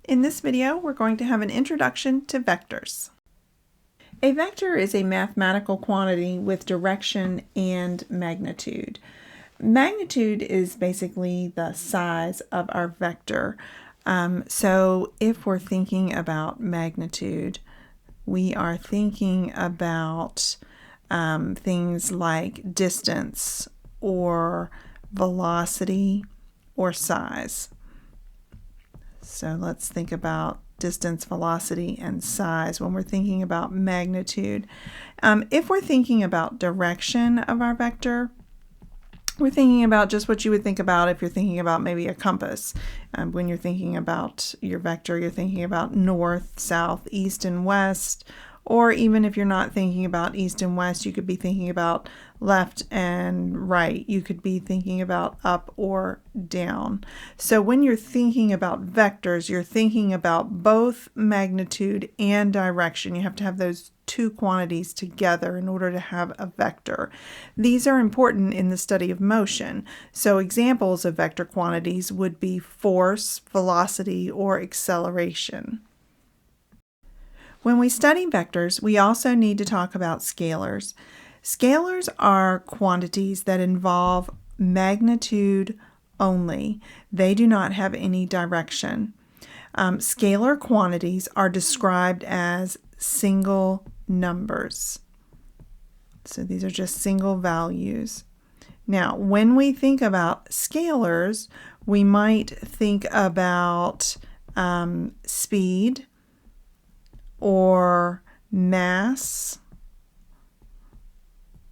In this video, we're going to have an introduction to vectors. A vector is a mathematical quantity with direction and magnitude. Magnitude is basically the size of our vector. So if we're thinking about magnitude, we are thinking about things like distance or velocity or size. So let's think about distance, velocity, and size when we're thinking about magnitude. If we're thinking about direction of our vector, we're thinking about just what you would think about if you're thinking about maybe a compass. When you're thinking about your vector, you're thinking about north, south, east, and west. Or even if you're not thinking about east and west, you could be thinking about left and right. You could be thinking about up or down. So when you're thinking about vectors, you're thinking about both magnitude and direction. You have to have those two quantities together in order to have a vector. These are important in the study of motion. So examples of vector quantities would be force, velocity, or acceleration. When we study vectors, we also need to talk about scalars. Scalars are quantities that involve magnitude only. They do not have any direction. Scalar quantities are described as single numbers. So these are just single values. Now, when we think about scalars, we might think about speed, or mass,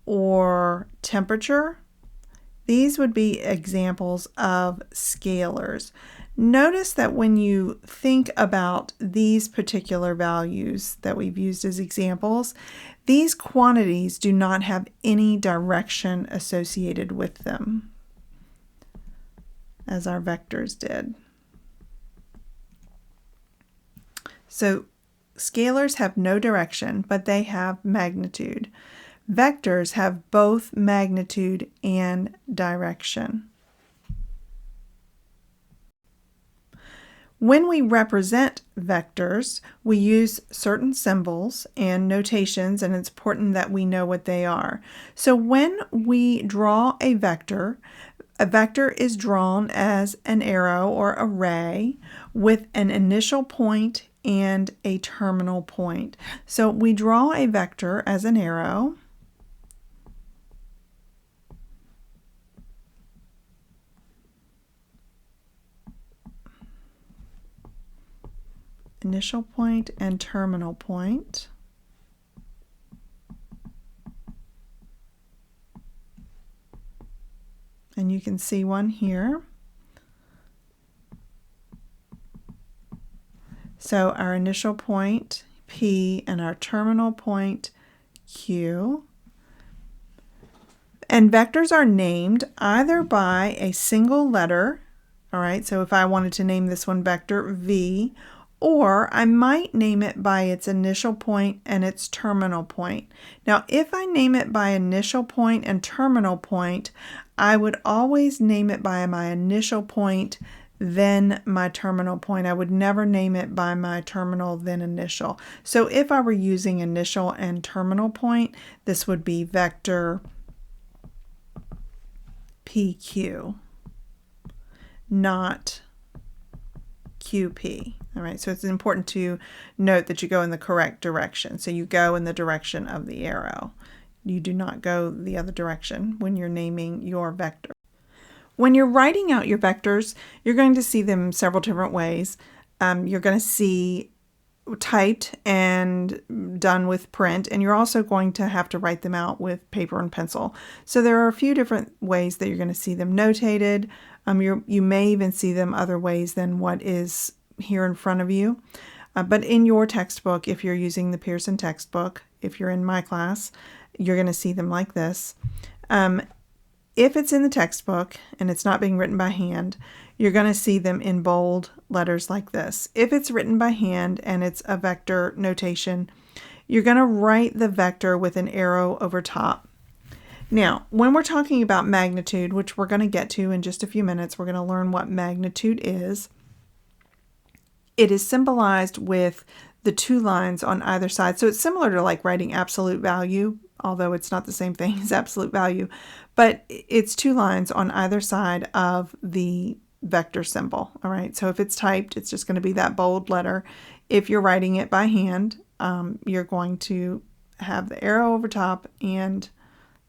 or temperature. These would be examples of scalars. Notice that when you think about these particular values that we've used as examples, these quantities do not have any direction associated with them, as our vectors did. So scalars have no direction, but they have magnitude. Vectors have both magnitude and direction. When we represent vectors, we use certain symbols and notations, and it's important that we know what they are. So when we draw a vector is drawn as an arrow or a ray with an initial point and a terminal point. So we draw a vector as an arrow. Initial point and terminal point. And you can see one here. So our initial point, P, and our terminal point, Q. And vectors are named either by a single letter, all right, so if I wanted to name this one vector V, or I might name it by its initial point and its terminal point. Now, if I name it by initial point and terminal point, I would always name it by my initial point, then my terminal point. I would never name it by my terminal, then initial. So if I were using initial and terminal point, this would be vector PQ, not QP. All right, so it's important to note that you go in the correct direction. So you go in the direction of the arrow. You do not go the other direction when you're naming your vector. When you're writing out your vectors, you're going to see them several different ways. You're going to see typed and done with print, and you're also going to have to write them out with paper and pencil. So there are a few different ways that you're going to see them notated. You may even see them other ways than what is here in front of you. But in your textbook, if you're using the Pearson textbook, if you're in my class, you're going to see them like this. If it's in the textbook and it's not being written by hand, you're going to see them in bold letters like this. If it's written by hand and it's a vector notation, you're going to write the vector with an arrow over top. Now, when we're talking about magnitude, which we're going to get to in just a few minutes, we're going to learn what magnitude is. It is symbolized with the 2 lines on either side. So it's similar to like writing absolute value, although it's not the same thing as absolute value, but it's 2 lines on either side of the vector symbol. All right, so if it's typed, it's just going to be that bold letter. If you're writing it by hand, you're going to have the arrow over top and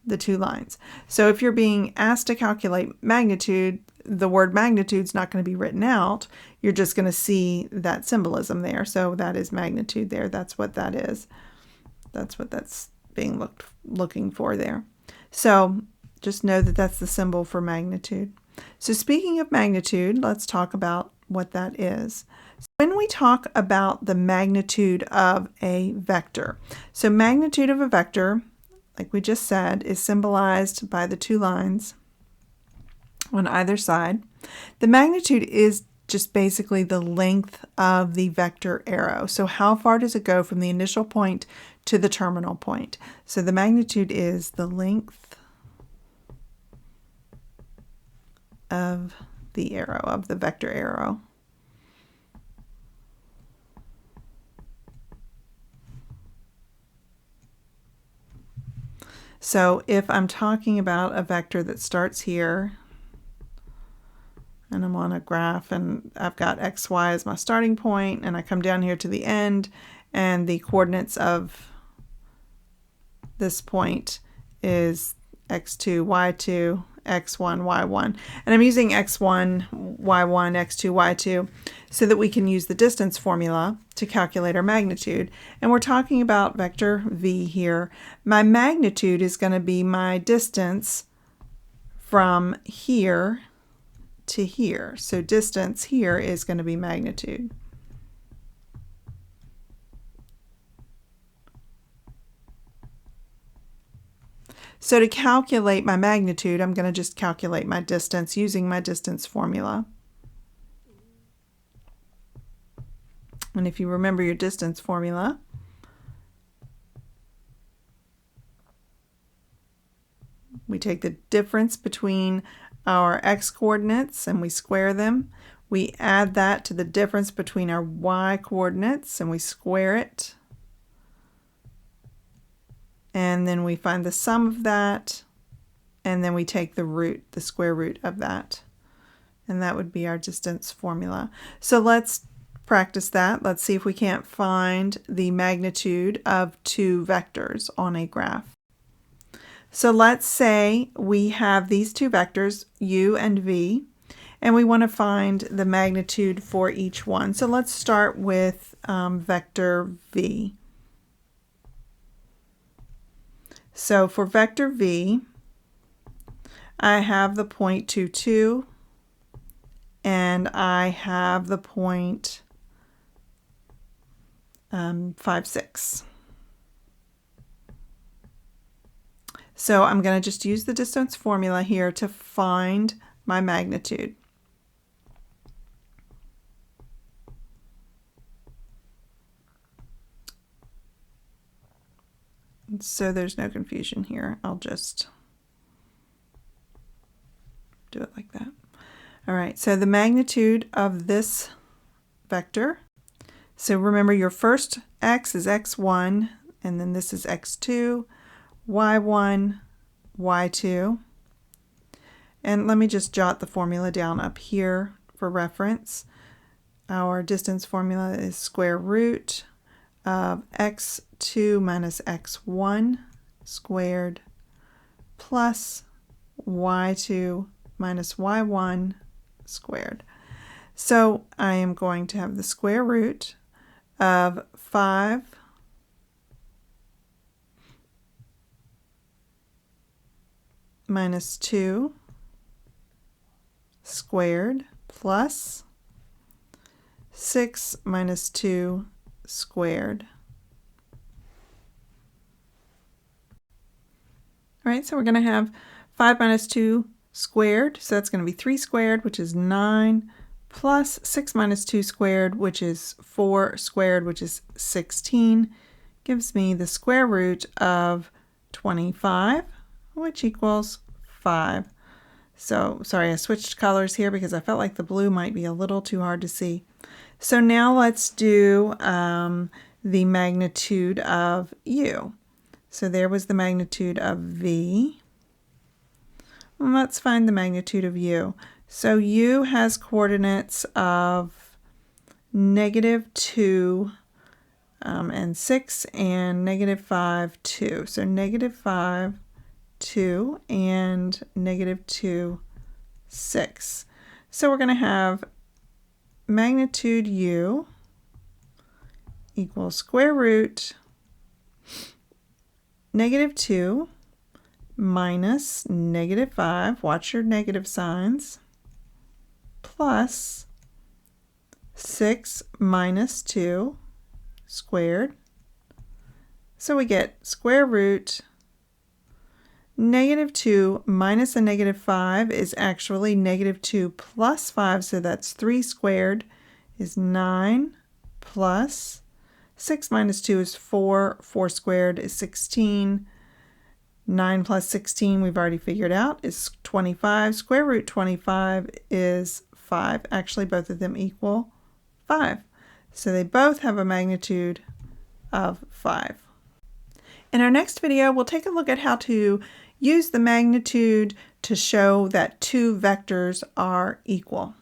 the 2 lines. So if you're being asked to calculate magnitude, the word magnitude is not going to be written out. You're just going to see that symbolism there. So that is magnitude there. That's what that is. That's what that's being looking for there. So just know that that's the symbol for magnitude. So speaking of magnitude, let's talk about what that is. When we talk about the magnitude of a vector, so magnitude of a vector, like we just said, is symbolized by the 2 lines on either side. The magnitude is just basically the length of the vector arrow. So how far does it go from the initial point to the terminal point? So the magnitude is the length of the arrow, of the vector arrow. So if I'm talking about a vector that starts here, and I'm on a graph and I've got x, y as my starting point, and I come down here to the end, and the coordinates of this point is x2, y2, x1, y1. And I'm using x1, y1, x2, y2 so that we can use the distance formula to calculate our magnitude. And we're talking about vector v here. My magnitude is going to be my distance from here to here. So distance here is going to be magnitude. So to calculate my magnitude, I'm going to just calculate my distance using my distance formula. And if you remember your distance formula, we take the difference between our x coordinates and we square them. We add that to the difference between our y coordinates and we square it. And then we find the sum of that, and then we take the root, the square root of that. And that would be our distance formula. So let's practice that. Let's see if we can't find the magnitude of 2 vectors on a graph. So let's say we have these 2 vectors, u and v, and we want to find the magnitude for each one. So let's start with vector v. So for vector v, I have the point 2, 2, and I have the point 5, 6. So I'm going to just use the distance formula here to find my magnitude. So there's no confusion here. I'll just do it like that. All right, so the magnitude of this vector. So remember your first x is x1, and then this is x2, y1, y2. And let me just jot the formula down up here for reference. Our distance formula is square root of x2 minus x1 squared plus y2 minus y1 squared. So I am going to have the square root of 5 minus 2 squared plus 6 minus 2 squared. All right, so we're going to have 5 minus 2 squared, so that's going to be 3 squared, which is 9, plus 6 minus 2 squared, which is 4 squared, which is 16, gives me the square root of 25, which equals 5. So, sorry, I switched colors here because I felt like the blue might be a little too hard to see. So now let's do the magnitude of u. So there was the magnitude of v. Well, let's find the magnitude of u. So u has coordinates of -2 and 6 and -5, 2. So -5, 2 and -2, 6. So we're going to have magnitude u equals square root -2 minus -5, watch your negative signs, plus 6 minus 2 squared. So we get square root -2 minus a -5 is actually -2 plus 5, so that's 3 squared is 9, plus 6 minus 2 is 4, 4 squared is 16, 9 plus 16 we've already figured out is 25, square root 25 is 5. Actually, both of them equal 5. So they both have a magnitude of 5. In our next video, we'll take a look at how to use the magnitude to show that two vectors are equal.